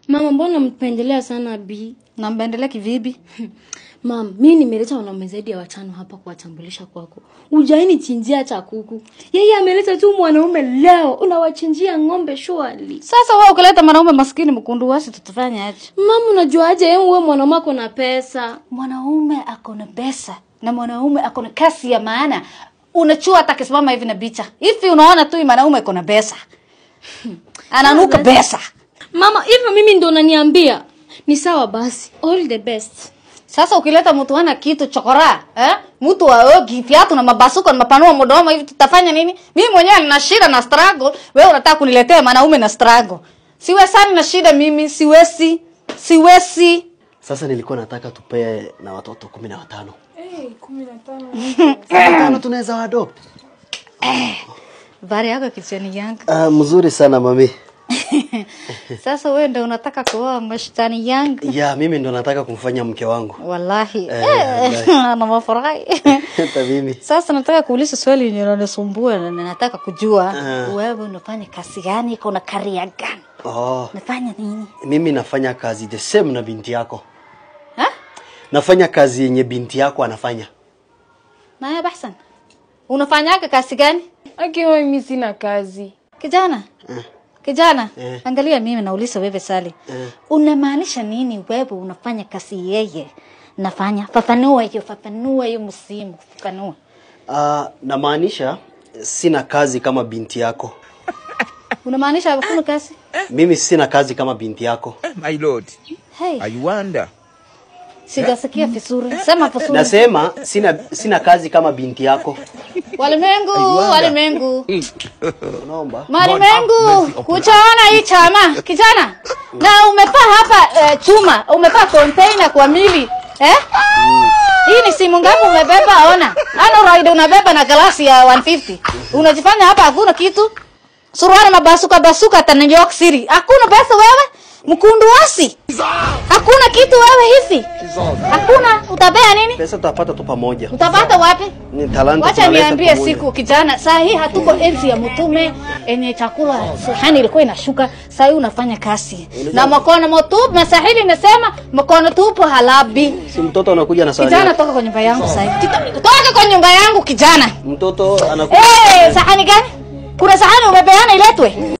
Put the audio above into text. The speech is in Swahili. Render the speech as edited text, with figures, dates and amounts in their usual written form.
Mama, mbona mpendelea sana Bi? Na mpendelea kivipi? Mama, mimi nimeleta wanaume zaidi ya 5 hapa kuwatambulisha kwako. Ujaini chinjia cha kuku. Yeye ameleta tu mwanaume leo, unawachinjia ng'ombe shwali. Sasa wewe ukileta mwanaume maskini mkundu wasi tutafanya aje? Mama, unajua aje wewe mwanaume ako na pesa? Mwanaume ako na pesa na mwanaume ako na kasi ya maana. Unachua hata kisimama hivi na bicha. Hivi unaona tu mwanaume ako na pesa. Ananuka pesa. Mama, hivi mimi ndo unaniambia. Ni sawa basi. All the best. Sasa ukileta mtu ana kitu chokora, mtu waogi viatu na mabasuko na mapanua mdomo hivi tutafanya nini? Mimi mwenyewe nina shida na struggle, wewe unataka kuniletea mwanaume na struggle. Siwe sana na shida mimi, siwezi. Sasa nilikuwa nataka tupee na watoto 15. 15. 15 tunaweza adopt. Bari yako kichani yangu. Mzuri sana mami. Sasa wewe ndio unataka kuoa mshtani yangu? Ya, mimi ndo nataka kumfanya mke wangu. Wallahi. Na mafurahi. Hata mimi. Sasa nataka kuuliza swali yenye linanisumbua na nataka kujua wewe unafanya kazi gani, kuna career gani? Nafanya nini? Mimi nafanya kazi the same na binti yako. Nafanya kazi yenye binti yako anafanya. Na ya Bahsan. Unafanya kazi gani? Akiwa mimi sina kazi. Kijana, angalia mimi nauliza wewe Sali. Unamaanisha nini wewe unafanya kazi yeye nafanya? Fafanua hiyo msimu, fafanua. Namaanisha sina kazi kama binti yako. Unamaanisha hakuna kazi? Mimi sina kazi kama binti yako. My lord. Hey. I wonder. Sijasikia vizuri. Sema vizuri. Nasema sina kazi kama binti yako. Walimengu. Unaomba? Walimengu, kuchaona hii chama, kijana. Na umepaa hapa chuma, umepaa container kwa mili. Hii ni simu ngapi umebeba ona? Ana ride unabeba na glasi ya 150. Unajifanya hapa hakuna kitu. Suruali na basuka hata New York City. Hakuna pesa wewe? Mkundu wasi. Hakuna kitu wewe hivi. Hakuna, utabea nini? Pesa tutapata tu pamoja. Utapata wapi? Ni talanta. Wacha niambie siku kijana, saa hii hatuko enzi ya mtume enye chakula sahani ilikuwa inashuka, saa hii unafanya kazi. Na mkono mtupu, masahili nasema mkono tupu halabi. Si mtoto anakuja na sahani. Kijana toka kwa nyumba yangu sasa hivi. Toka kwa nyumba yangu kijana. Mtoto anakuja. Sahani gani? Kuna sahani umepeana iletwe.